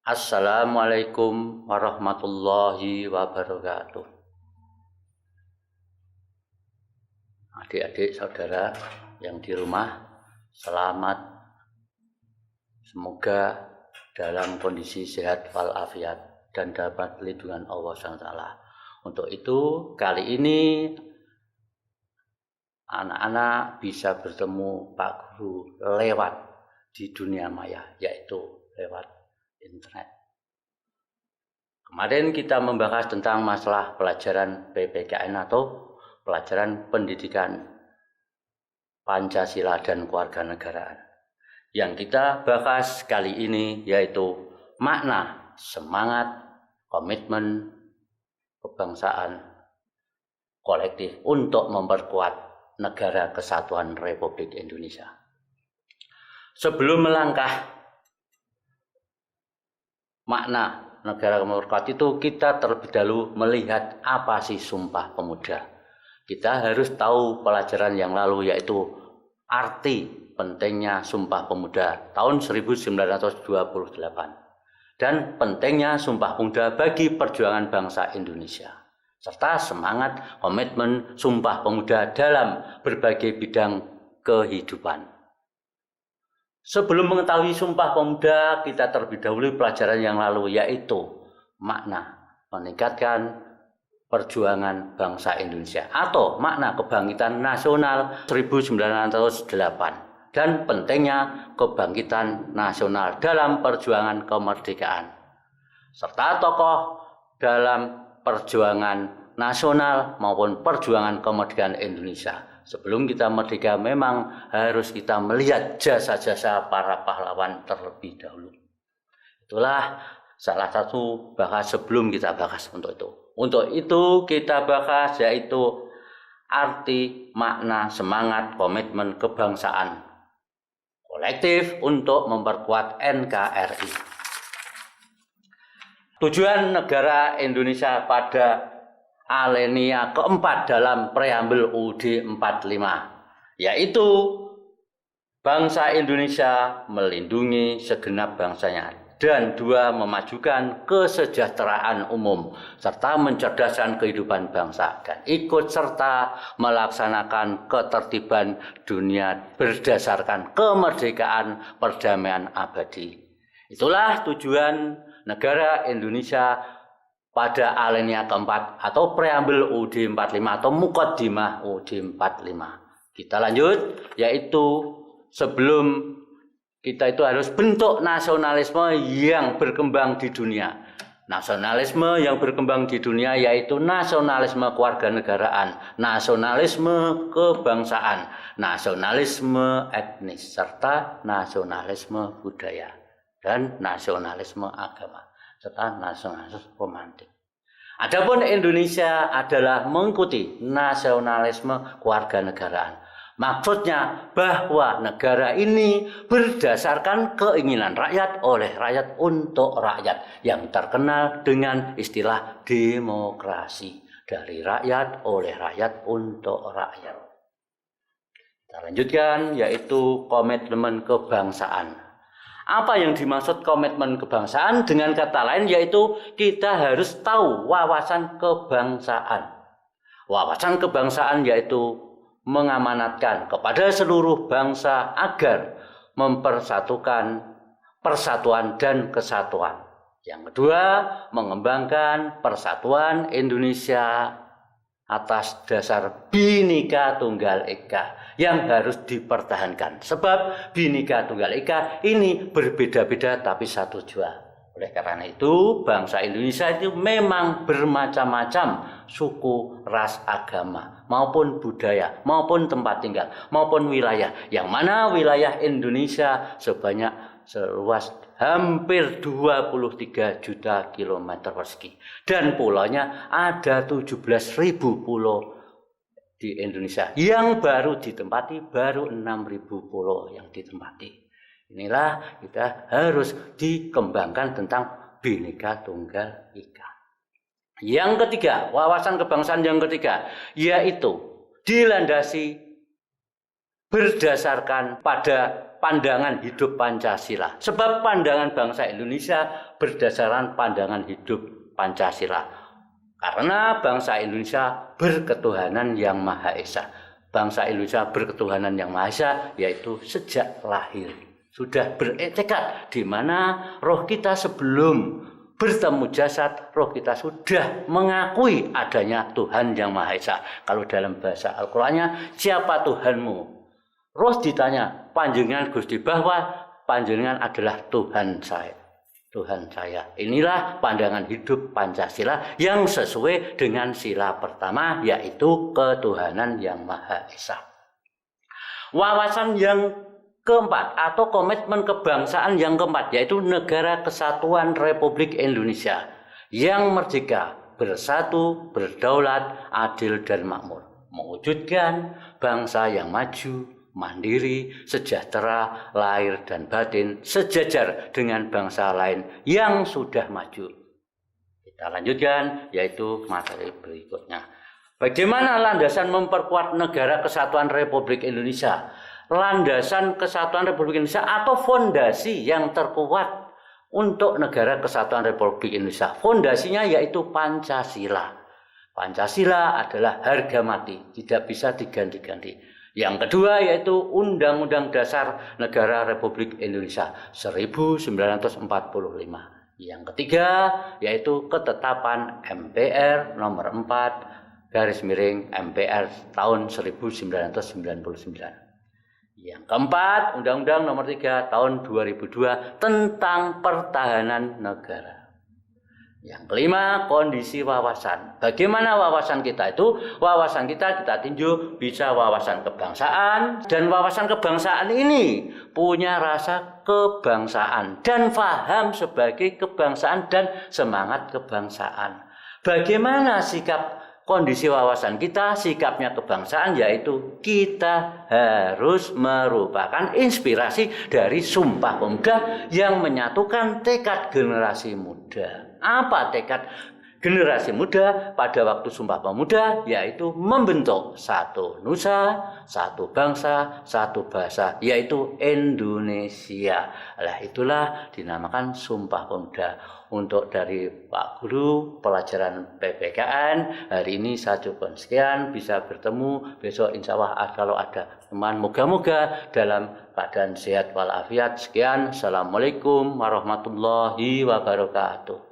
Assalamualaikum warahmatullahi wabarakatuh. Adik-adik saudara yang di rumah, selamat. Semoga dalam kondisi sehat walafiat dan dapat lindungan Allah SWT. Untuk itu, kali ini anak-anak bisa bertemu Pak Guru lewat di dunia maya, yaitu lewat internet. Kemarin kita membahas tentang masalah pelajaran PPKN atau pelajaran pendidikan Pancasila dan Kewarganegaraan. Yang kita bahas kali ini yaitu makna, semangat, komitmen, kebangsaan kolektif untuk memperkuat negara kesatuan Republik Indonesia. Sebelum melangkah makna negara kesatuan itu, kita terlebih dahulu melihat apa sih Sumpah Pemuda. Kita harus tahu pelajaran yang lalu, yaitu arti pentingnya Sumpah Pemuda tahun 1928 dan pentingnya Sumpah Pemuda bagi perjuangan bangsa Indonesia, serta semangat komitmen Sumpah Pemuda dalam berbagai bidang kehidupan. Sebelum mengetahui Sumpah Pemuda, kita terlebih dahulu pelajaran yang lalu, yaitu makna meningkatkan perjuangan bangsa Indonesia atau makna kebangkitan nasional 1908 dan pentingnya kebangkitan nasional dalam perjuangan kemerdekaan, serta tokoh dalam perjuangan nasional maupun perjuangan kemerdekaan Indonesia. Sebelum kita merdeka, memang harus kita melihat jasa-jasa para pahlawan terlebih dahulu. Itulah salah satu bahas sebelum kita bahas untuk itu. Untuk itu kita bahas yaitu arti, makna, semangat, komitmen kebangsaan kolektif untuk memperkuat NKRI. Tujuan negara Indonesia pada alinea keempat dalam preambel UUD 45, yaitu bangsa Indonesia melindungi segenap bangsanya, dan dua, memajukan kesejahteraan umum serta mencerdaskan kehidupan bangsa dan ikut serta melaksanakan ketertiban dunia berdasarkan kemerdekaan perdamaian abadi. Itulah tujuan negara Indonesia pada alinea keempat atau preambel UUD 45 atau Muqaddimah UUD 45. Kita lanjut, yaitu sebelum kita itu harus bentuk nasionalisme yang berkembang di dunia. Nasionalisme yang berkembang di dunia yaitu nasionalisme kewarganegaraan, nasionalisme kebangsaan, nasionalisme etnis, serta nasionalisme budaya, dan nasionalisme agama, serta nasionalisme romantik. Adapun Indonesia adalah mengikuti nasionalisme kewarganegaraan. Maksudnya bahwa negara ini berdasarkan keinginan rakyat oleh rakyat untuk rakyat, yang terkenal dengan istilah demokrasi, dari rakyat oleh rakyat untuk rakyat. Kita lanjutkan, yaitu komitmen kebangsaan. Apa yang dimaksud komitmen kebangsaan? Dengan kata lain, yaitu kita harus tahu wawasan kebangsaan. Wawasan kebangsaan yaitu mengamanatkan kepada seluruh bangsa agar mempersatukan persatuan dan kesatuan. Yang kedua, mengembangkan persatuan Indonesia atas dasar Bhinneka Tunggal Ika yang harus dipertahankan. Sebab Bhinneka Tunggal Ika ini berbeda-beda tapi satu jua. Oleh karena itu, bangsa Indonesia itu memang bermacam-macam suku, ras, agama, maupun budaya, maupun tempat tinggal, maupun wilayah. Yang mana wilayah Indonesia seluas hampir 23 juta kilometer persegi. Dan pulaunya ada 17.000 pulau di Indonesia. Yang baru ditempati baru 6.000 pulau yang ditempati. Inilah kita harus dikembangkan tentang Bhinneka Tunggal Ika. Yang ketiga, wawasan kebangsaan yang ketiga, yaitu dilandasi berdasarkan pada pandangan hidup Pancasila. Sebab pandangan bangsa Indonesia berdasarkan pandangan hidup Pancasila. Karena bangsa Indonesia berketuhanan yang Maha Esa. Bangsa Indonesia berketuhanan yang Maha Esa yaitu sejak lahir. Sudah bertekad di mana roh kita sebelum bertemu jasad, roh kita sudah mengakui adanya Tuhan yang Maha Esa. Kalau dalam bahasa Al-Qur'annya, siapa Tuhanmu? Roh ditanya, panjenengan Gusti, bahwa panjenengan adalah Tuhan saya. Tuhan saya. Inilah pandangan hidup Pancasila yang sesuai dengan sila pertama, yaitu ketuhanan yang Maha Esa. Wawasan yang keempat atau komitmen kebangsaan yang keempat yaitu Negara Kesatuan Republik Indonesia yang merdeka, bersatu, berdaulat, adil dan makmur, mewujudkan bangsa yang maju, mandiri, sejahtera, lahir dan batin, sejajar dengan bangsa lain yang sudah maju. Kita lanjutkan yaitu materi berikutnya. Bagaimana landasan memperkuat Negara Kesatuan Republik Indonesia? Landasan Kesatuan Republik Indonesia atau fondasi yang terkuat untuk Negara Kesatuan Republik Indonesia. Fondasinya yaitu Pancasila. Pancasila adalah harga mati, tidak bisa diganti-ganti. Yang kedua yaitu Undang-Undang Dasar Negara Republik Indonesia 1945. Yang ketiga yaitu ketetapan MPR nomor 4/MPR tahun 1999. Yang keempat, Undang-Undang nomor 3 tahun 2002 tentang pertahanan negara. Yang kelima, kondisi wawasan. Bagaimana wawasan kita itu? Wawasan kita tinjau bisa wawasan kebangsaan, dan wawasan kebangsaan ini punya rasa kebangsaan dan faham sebagai kebangsaan dan semangat kebangsaan. Bagaimana sikap kondisi wawasan kita, sikapnya kebangsaan, yaitu kita harus merupakan inspirasi dari Sumpah Pemuda yang menyatukan tekad generasi muda. Apa tekad generasi muda pada waktu Sumpah Pemuda? Yaitu membentuk satu nusa, satu bangsa, satu bahasa, yaitu Indonesia. Itulah dinamakan Sumpah Pemuda. Untuk dari Pak Guru pelajaran PPKN hari ini saya cukup sekian, bisa bertemu besok insya Allah kalau ada teman, moga-moga dalam keadaan sehat walafiat. Sekian, Assalamualaikum warahmatullahi wabarakatuh.